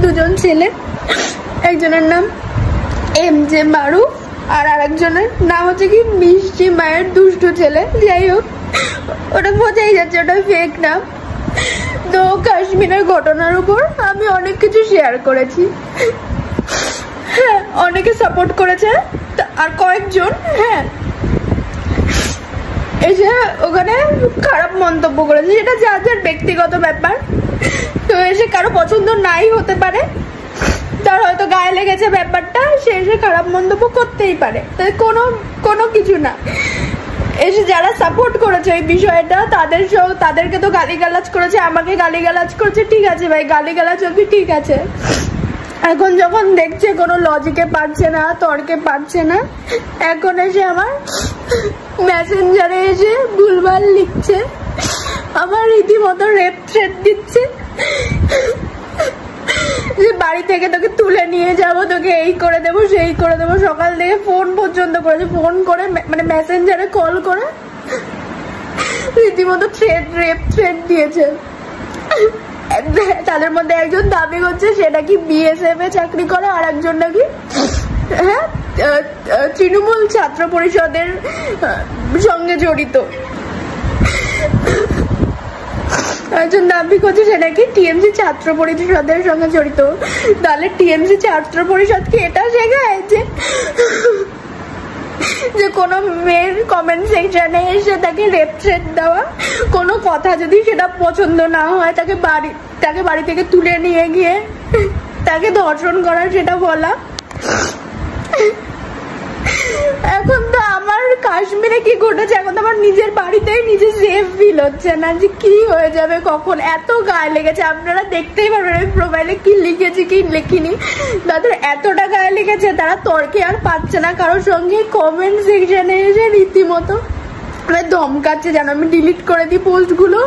দুজন ছেলে, একজনের নাম MJ মারু আর আরেকজনের নাম হচ্ছে কি মিষ্টি মায়ের দুষ্টু ছেলে। যাই হোক, ওটা বোঝাই যাচ্ছে ওটা ফেক নাম। তো কাশ্মীরের ঘটনার উপর আমি অনেক কিছু শেয়ার করেছি, হ্যাঁ অনেকে সাপোর্ট করেছে আর কয়েকজন হ্যাঁ এসে ওখানে খারাপ মন্তব্য করেছে, সেটা যার যার ব্যক্তিগত ব্যাপার। তো এসে কারো পছন্দ নাই হতে পারে, তার হয়তো গায়ে লেগেছে ব্যাপারটা, সে এসে খারাপ মন্তব্য করতেই পারে, তাই কোনো কিছু না। এসে যারা সাপোর্ট করেছে এই বিষয়টা তাদেরকে তো গালিগালাজ করেছে, আমাকে গালিগালাজ করেছে, ঠিক আছে ভাই গালিগালাজ অবধি ঠিক আছে। এখন যখন দেখছে কোনো লজিকে পারছে না, তর্কে পারছে না, এখন এসে আমার মেসেঞ্জারে এসে ভুলভাল লিখছে, আমার রীতিমতো রেপ থ্রেট দিচ্ছে যে বাড়ি থেকে তোকে তুলে নিয়ে যাবো, তোকে এই করে দেবো সেই করে দেবো। সকাল থেকে ফোন পর্যন্ত করেছে, ফোন করে মানে মেসেঞ্জারে কল করে রীতিমতো রেপ থ্রেট দিয়েছে। তাদের মধ্যে একজন দাবি করছে সে নাকি BSF এ চাকরি করে, আর একজন নাকি হ্যাঁ তৃণমূল ছাত্র পরিষদের সঙ্গে জড়িত। একজন দাবি করছে সে নাকি TMC ছাত্র পরিষদের সঙ্গে জড়িত। তাহলে TMC ছাত্র পরিষদ কি এটা শেখায় যে কোনো মেয়ের কমেন্ট সেকশনে এসে তাকে রেপ থ্রেট দেওয়া, কোনো কথা যদি সেটা পছন্দ না হয় তাকে বাড়ি থেকে তুলে নিয়ে গিয়ে তাকে ধর্ষণ করা, সেটা বলা। এখন তো আমার কাশ্মীরে কি ঘটেছে, এখন তো আমার নিজের বাড়িতেই নিজে সেফ ফিল হচ্ছে না যে কি হয়ে যাবে কখন। এত গায়ে লেগেছে, আপনারা দেখতেই পারবেন আমি প্রোফাইলে কি লিখেছি কি লিখিনি। তাদের এতটা গায়ে লেগেছে তারা তর্কে আর পাচ্ছে না কারোর সঙ্গে। কমেন্ট সেকশনে এসে রীতিমতো ধমকাচ্ছে, যেন আমি ডিলিট করে দিই পোস্টগুলো,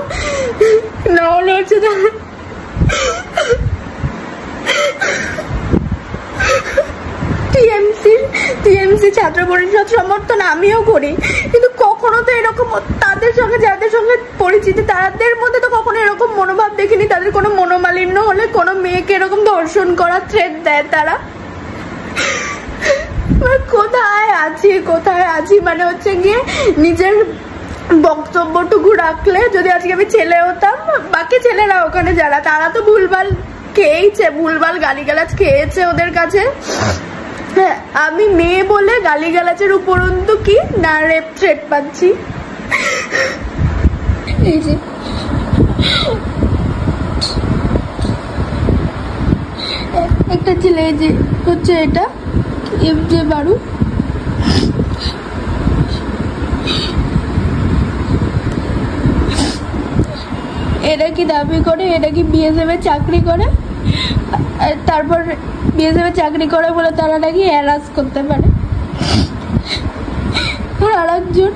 না হলে হচ্ছে TMC ছাত্র পরিষদ সমর্থন আমিও করি, কিন্তু কখনো তো এরকম তাদের সঙ্গে যাদের সঙ্গে পরিচিতি তাদের মধ্যে তো কখনো এরকম মনোভাব দেখিনি। তাদের কোনো মনোমালিন্য হলে কোনো মেয়েকে এরকম ধর্ষণ করার থ্রেট দেয় তারা। কোথায় আছি মানে হচ্ছে গিয়ে নিজের বক্তব্যটুকু রাখলে, যদি আজকে আমি ছেলে হতাম, বাকি ছেলেরা ওখানে যারা তারা তো ভুলভাল খেয়েছে, ভুলভাল গালিগালাজ খেয়েছে ওদের কাছে। হ্যাঁ, আমি মেয়ে বলে গালিগালাজের উপরন্তু কি না রেপ থ্রেট পাচ্ছি। এই যে একটা ছেলে, এই যে হচ্ছে এটা MJ মারু, এরা কি দাবি করে এরা কি BSF এ চাকরি করে, তারপর BSF এ চাকরি করে বলে তারা নাকি হ্যারাস করতে পারে। আর আরেকজন